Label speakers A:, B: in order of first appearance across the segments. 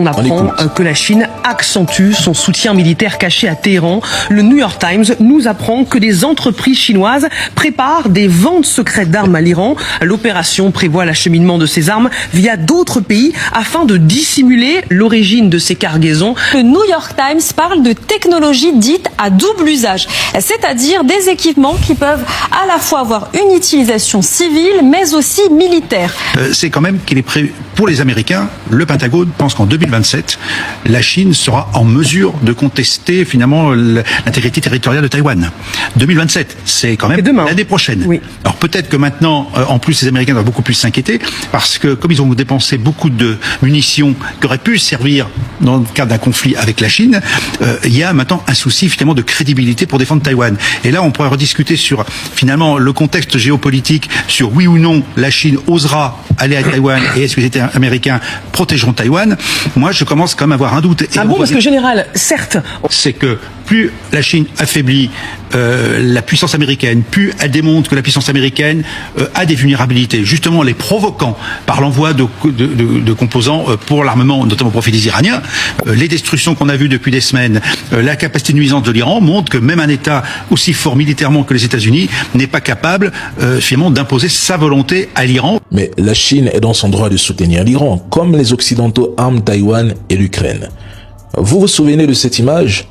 A: On apprend que la Chine accentue son soutien militaire caché à Téhéran. Le New York Times nous apprend que des entreprises chinoises préparent des ventes secrètes d'armes à l'Iran. L'opération prévoit l'acheminement de ces armes via d'autres pays afin de dissimuler l'origine de ces cargaisons.
B: Le New York Times parle de technologies dites à double usage, c'est-à-dire des équipements qui peuvent à la fois avoir une utilisation civile mais aussi militaire.
C: C'est quand même qu'il est prévu pour les Américains. Le Pentagone pense qu'en 2027, la Chine sera en mesure de contester finalement l'intégrité territoriale de Taïwan. 2027, c'est quand même l'année prochaine.
A: Oui.
C: Alors peut-être que maintenant, en plus, les Américains doivent beaucoup plus s'inquiéter parce que comme ils ont dépensé beaucoup de munitions qui auraient pu servir dans le cadre d'un conflit avec la Chine, il y a maintenant un souci finalement de crédibilité pour défendre Taïwan. Et là, on pourrait rediscuter sur finalement le contexte géopolitique, sur oui ou non la Chine osera aller à Taïwan et est-ce que les États américains protégeront Taïwan. Moi, je commence quand même à avoir un doute.
A: Ah bon, parce que général, certes,
C: c'est que plus la Chine affaiblit la puissance américaine, plus elle démontre que la puissance américaine a des vulnérabilités, justement les provoquant par l'envoi de composants pour l'armement, notamment au profit des Iraniens. Les destructions qu'on a vues depuis des semaines, la capacité nuisante de l'Iran montre que même un État aussi fort militairement que les États-Unis n'est pas capable finalement d'imposer sa volonté à l'Iran.
D: Mais la Chine est dans son droit de soutenir l'Iran, comme les Occidentaux arment Taïwan et l'Ukraine. Vous vous souvenez de cette image ?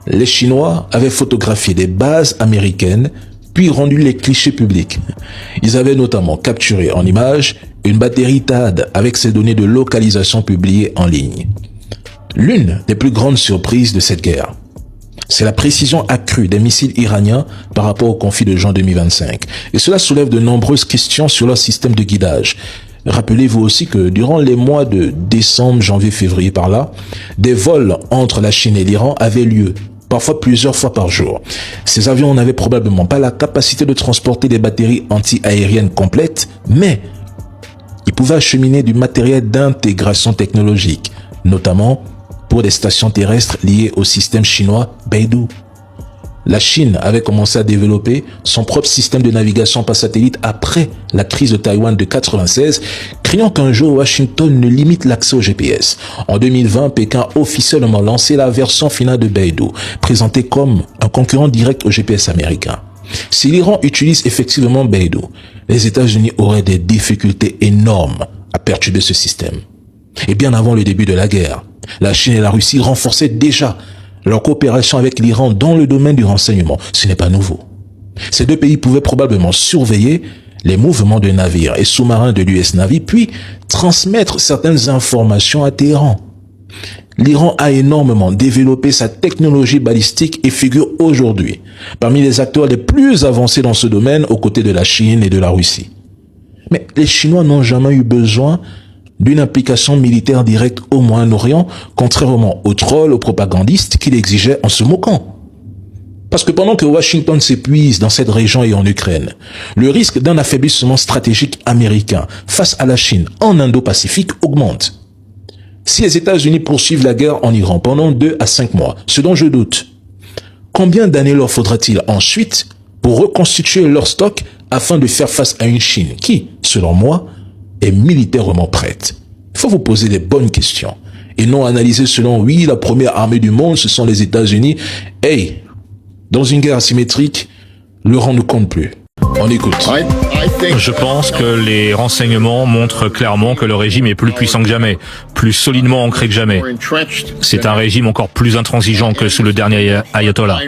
D: Les Chinois avaient photographié des bases américaines, puis rendu les clichés publics. Ils avaient notamment capturé en image une batterie THAAD avec ses données de localisation publiées en ligne. L'une des plus grandes surprises de cette guerre, c'est la précision accrue des missiles iraniens par rapport au conflit de juin 2025. Et cela soulève de nombreuses questions sur leur système de guidage. Rappelez-vous aussi que durant les mois de décembre, janvier, février par là, des vols entre la Chine et l'Iran avaient lieu, parfois plusieurs fois par jour. Ces avions n'avaient probablement pas la capacité de transporter des batteries anti-aériennes complètes, mais ils pouvaient acheminer du matériel d'intégration technologique, notamment pour des stations terrestres liées au système chinois Beidou. La Chine avait commencé à développer son propre système de navigation par satellite après la crise de Taïwan de 1996, craignant qu'un jour Washington ne limite l'accès au GPS. En 2020, Pékin a officiellement lancé la version finale de Beidou, présentée comme un concurrent direct au GPS américain. Si l'Iran utilise effectivement Beidou, les États-Unis auraient des difficultés énormes à perturber ce système. Et bien avant le début de la guerre, la Chine et la Russie renforçaient déjà leur coopération avec l'Iran dans le domaine du renseignement. Ce n'est pas nouveau. Ces deux pays pouvaient probablement surveiller les mouvements de navires et sous-marins de l'US Navy, puis transmettre certaines informations à Téhéran. L'Iran a énormément développé sa technologie balistique et figure aujourd'hui parmi les acteurs les plus avancés dans ce domaine aux côtés de la Chine et de la Russie. Mais les Chinois n'ont jamais eu besoin d'une implication militaire directe au Moyen-Orient, contrairement aux trolls, aux propagandistes qui l'exigeaient en se moquant. Parce que pendant que Washington s'épuise dans cette région et en Ukraine, le risque d'un affaiblissement stratégique américain face à la Chine en Indo-Pacifique augmente. Si les États-Unis poursuivent la guerre en Iran pendant 2 à 5 mois, ce dont je doute, combien d'années leur faudra-t-il ensuite pour reconstituer leur stock afin de faire face à une Chine qui, selon moi, est militairement prête? Il faut vous poser les bonnes questions et non analyser selon oui, la première armée du monde, ce sont les États-Unis. Hey, dans une guerre asymétrique, le rang ne compte plus. On écoute.
E: Je pense que les renseignements montrent clairement que le régime est plus puissant que jamais, plus solidement ancré que jamais. C'est un régime encore plus intransigeant que sous le dernier ayatollah.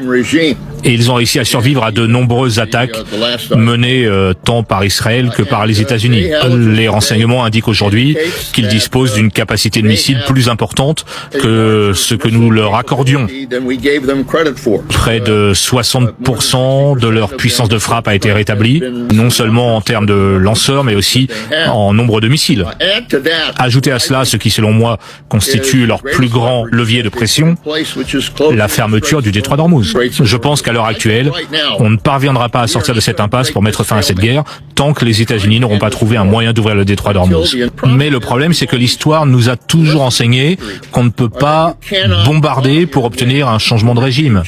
E: Et ils ont réussi à survivre à de nombreuses attaques menées tant par Israël que par les États-Unis. Les renseignements indiquent aujourd'hui qu'ils disposent d'une capacité de missiles plus importante que ce que nous leur accordions. Près de 60% de leur puissance de frappe a été rétablie, non seulement en termes de lanceurs, mais aussi en nombre de missiles. Ajoutez à cela ce qui, selon moi, constitue leur plus grand levier de pression, la fermeture du détroit d'Ormuz. Je pense qu'à l'heure actuelle, on ne parviendra pas à sortir de cette impasse pour mettre fin à cette guerre tant que les États-Unis n'auront pas trouvé un moyen d'ouvrir le détroit d'Ormuz. Mais le problème, c'est que l'histoire nous a toujours enseigné qu'on ne peut pas bombarder pour obtenir un changement de régime.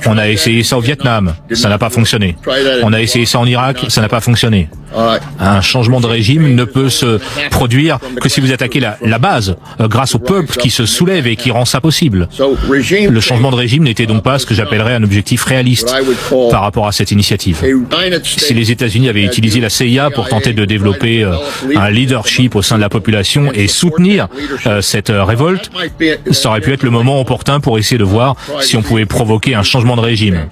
E: On a essayé ça au Vietnam, ça n'a pas fonctionné. On a essayé ça en Irak, ça n'a pas fonctionné. Un changement de régime ne peut se produire que si vous attaquez la base, grâce au peuple qui se soulève et qui rend ça possible. Le changement de régime n'était donc pas ce que j'appellerais un objectif réaliste par rapport à cette initiative. Si les États-Unis avaient utilisé la CIA pour tenter de développer un leadership au sein de la population et soutenir cette révolte, ça aurait pu être le moment opportun pour essayer de voir si on pouvait provoquer un changement de régime.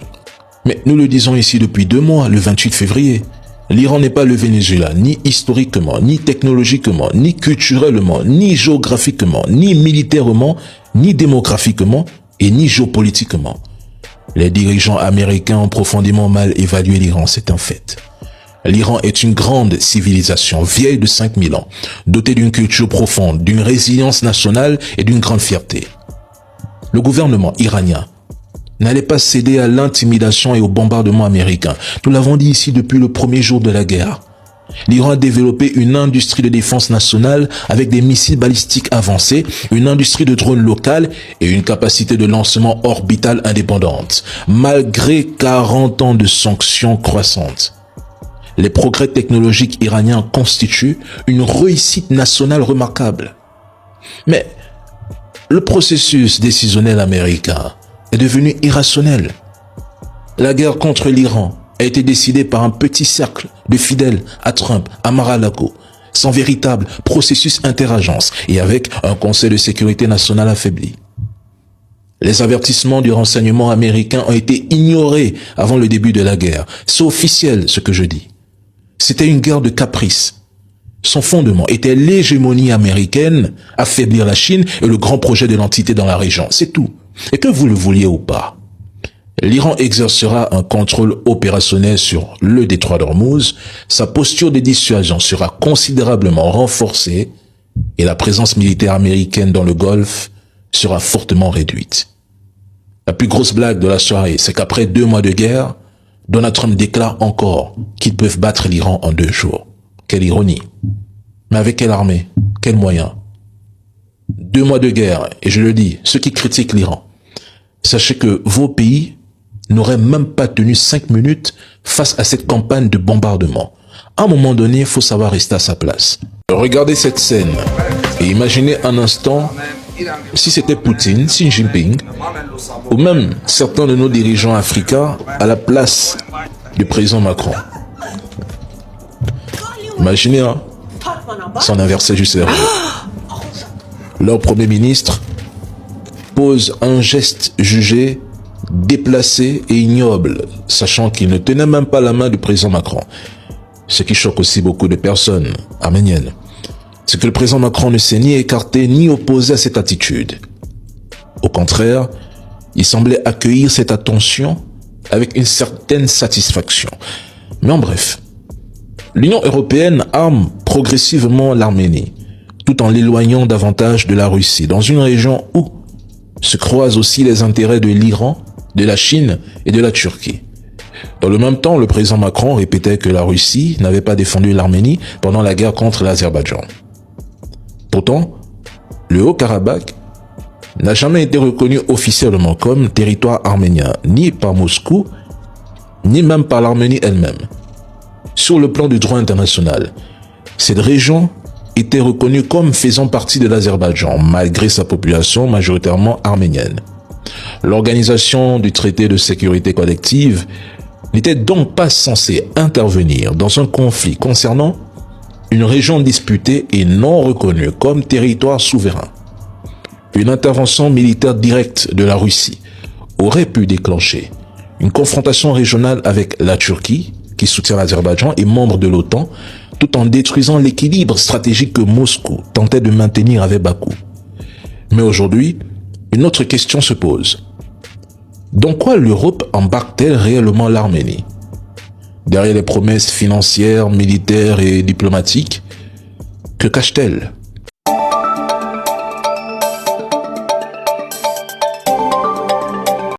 D: Mais nous le disons ici depuis 2 mois, le 28 février. L'Iran n'est pas le Venezuela, ni historiquement, ni technologiquement, ni culturellement, ni géographiquement, ni militairement, ni démographiquement et ni géopolitiquement. Les dirigeants américains ont profondément mal évalué l'Iran, c'est un fait. L'Iran est une grande civilisation, vieille de 5000 ans, dotée d'une culture profonde, d'une résilience nationale et d'une grande fierté. Le gouvernement iranien n'allait pas céder à l'intimidation et au bombardement américain. Nous l'avons dit ici depuis le premier jour de la guerre. L'Iran a développé une industrie de défense nationale avec des missiles balistiques avancés, une industrie de drones locales et une capacité de lancement orbital indépendante, malgré 40 ans de sanctions croissantes. Les progrès technologiques iraniens constituent une réussite nationale remarquable. Mais le processus décisionnel américain est devenu irrationnel. La guerre contre l'Iran a été décidée par un petit cercle de fidèles à Trump, à Mar-a-Lago, sans véritable processus interagence et avec un Conseil de sécurité nationale affaibli. Les avertissements du renseignement américain ont été ignorés avant le début de la guerre. C'est officiel ce que je dis. C'était une guerre de caprice. Son fondement était l'hégémonie américaine, affaiblir la Chine et le grand projet de l'entité dans la région. C'est tout. Et que vous le vouliez ou pas, l'Iran exercera un contrôle opérationnel sur le détroit d'Ormuz, sa posture de dissuasion sera considérablement renforcée et la présence militaire américaine dans le Golfe sera fortement réduite. La plus grosse blague de la soirée, c'est qu'après 2 mois de guerre, Donald Trump déclare encore qu'ils peuvent battre l'Iran en 2 jours. Quelle ironie. Mais avec quelle armée? Quels moyens? 2 mois de guerre, et je le dis, ceux qui critiquent l'Iran, sachez que vos pays n'auraient même pas tenu 5 minutes face à cette campagne de bombardement. À un moment donné, il faut savoir rester à sa place. Regardez cette scène et imaginez un instant si c'était Poutine, Xi Jinping, ou même certains de nos dirigeants africains à la place du président Macron. Imaginez, hein, s'en inverser juste derrière. Leur premier ministre pose un geste jugé déplacé et ignoble, sachant qu'il ne tenait même pas la main du président Macron. Ce qui choque aussi beaucoup de personnes arméniennes, c'est que le président Macron ne s'est ni écarté ni opposé à cette attitude. Au contraire, il semblait accueillir cette attention avec une certaine satisfaction. Mais en bref, l'Union européenne arme progressivement l'Arménie, tout en l'éloignant davantage de la Russie, dans une région où se croisent aussi les intérêts de l'Iran, de la Chine et de la Turquie. Dans le même temps, le président Macron répétait que la Russie n'avait pas défendu l'Arménie pendant la guerre contre l'Azerbaïdjan. Pourtant, le Haut-Karabakh n'a jamais été reconnu officiellement comme territoire arménien, ni par Moscou, ni même par l'Arménie elle-même. Sur le plan du droit international, cette région était reconnue comme faisant partie de l'Azerbaïdjan, malgré sa population majoritairement arménienne. L'organisation du traité de sécurité collective n'était donc pas censée intervenir dans un conflit concernant une région disputée et non reconnue comme territoire souverain. Une intervention militaire directe de la Russie aurait pu déclencher une confrontation régionale avec la Turquie, qui soutient l'Azerbaïdjan et membre de l'OTAN, tout en détruisant l'équilibre stratégique que Moscou tentait de maintenir avec Bakou. Mais aujourd'hui, une autre question se pose. Dans quoi l'Europe embarque-t-elle réellement l'Arménie? Derrière les promesses financières, militaires et diplomatiques, que cache-t-elle?